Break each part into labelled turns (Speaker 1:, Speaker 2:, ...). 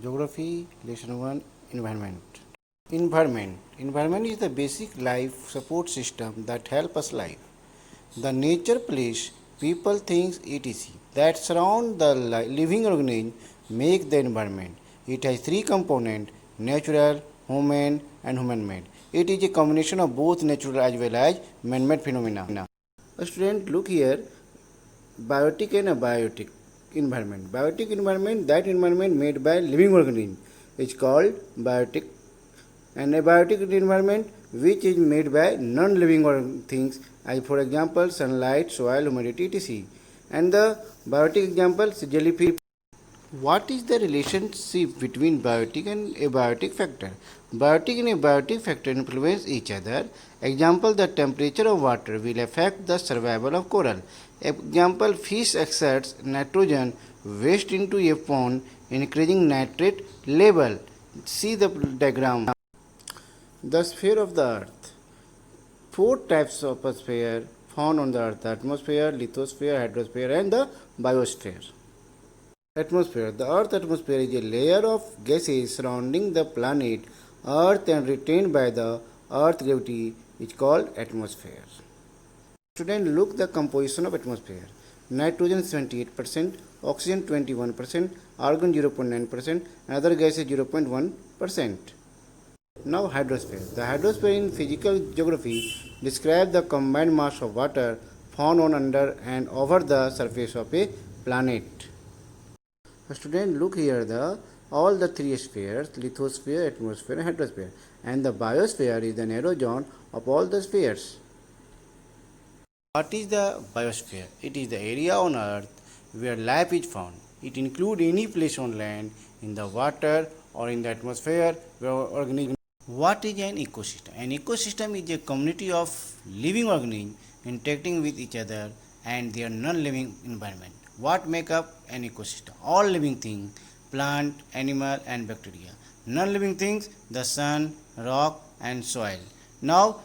Speaker 1: Geography Lesson 1 Environment. Environment is the basic life support system that help us live. The nature, place, people, things, etc. that surround the living organism make the environment. It has three components: natural, human, and human-made. It is a combination of both natural as well as man-made phenomena. A student, look here: biotic and abiotic environment. Biotic environment, that environment made by living organism, is called biotic, and abiotic environment which is made by non-living things, as for example sunlight, soil, humidity, etc. And the biotic example is jellyfish. What is the relationship between biotic and abiotic factor? Biotic and abiotic factor influence each other. Example: the temperature of water will affect the survival of coral. Example: fish exerts nitrogen waste into a pond, increasing nitrate level. See the diagram. The sphere of the earth. Four types of a sphere found on the earth: the atmosphere, lithosphere, hydrosphere, and the biosphere. Atmosphere. The Earth's atmosphere is a layer of gases surrounding the planet Earth and retained by the Earth gravity is called atmosphere. Student, look the composition of atmosphere. Nitrogen 78%, oxygen 21%, argon 0.9%, and other gases 0.1%. Now hydrosphere. The hydrosphere in physical geography describes the combined mass of water found on, under, and over the surface of a planet. Student, look here all the three spheres: lithosphere, atmosphere, and hydrosphere, and the biosphere is the narrow zone of all the spheres. What is the biosphere? It is the area on earth where life is found. It includes any place on land, in the water, or in the atmosphere where organisms. What is an ecosystem? An ecosystem is a community of living organisms interacting with each other and their non-living environment. What make up an ecosystem? All living things: plant, animal, and bacteria. Non-living things: the sun, rock, and soil. Now,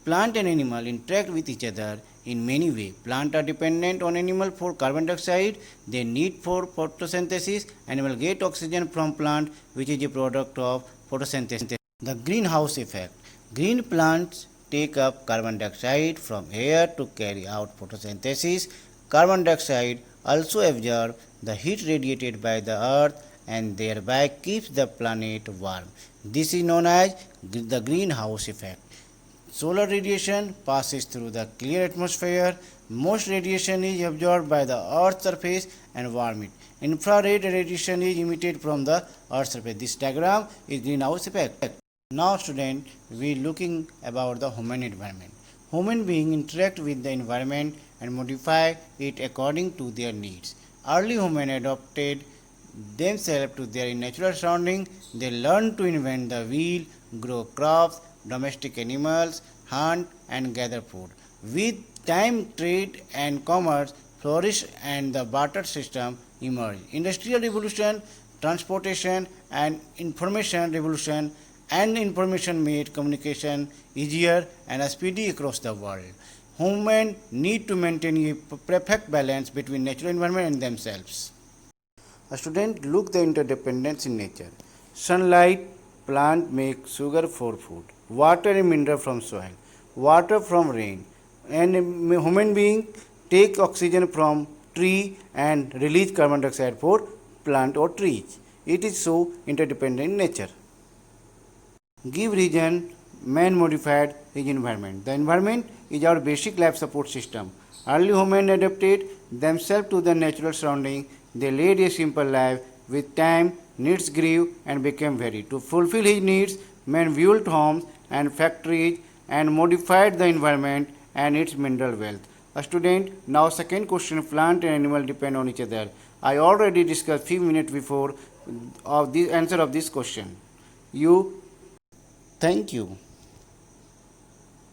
Speaker 1: plant and animal interact with each other in many ways. Plants are dependent on animal for carbon dioxide they need for photosynthesis. Animal get oxygen from plant, which is a product of photosynthesis. The greenhouse effect. Green plants take up carbon dioxide from air to carry out photosynthesis. Carbon dioxide also absorbs the heat radiated by the earth and thereby keeps the planet warm. This is known as the greenhouse effect. Solar radiation passes through the clear atmosphere. Most radiation is absorbed by the Earth's surface and warm it. Infrared radiation is emitted from the Earth's surface. This diagram is greenhouse effect. Now student, we looking about the human environment. Human beings interact with the environment and modify it according to their needs. Early humans adapted themselves to their natural surroundings. They learned to invent the wheel, grow crops, domestic animals, hunt and gather food. With time, trade and commerce flourished and the barter system emerged. Industrial revolution, transportation and information revolution and information made communication easier and speedy across the world. Humans need to maintain a perfect balance between natural environment and themselves. A student, look the interdependence in nature. Sunlight, plant make sugar for food. Water and mineral from soil. Water from rain. And human being take oxygen from tree and release carbon dioxide for plant or trees. It is so interdependent in nature. Give reason: man modified his environment. The environment is our basic life support system. Early humans adapted themselves to the natural surrounding. They led a simple life. With time, needs grew and became varied. To fulfill his needs, man built homes and factories and modified the environment and its mineral wealth. A student, now second question: plant and animal depend on each other. I already discussed few minutes before of the answer of this question. Thank you.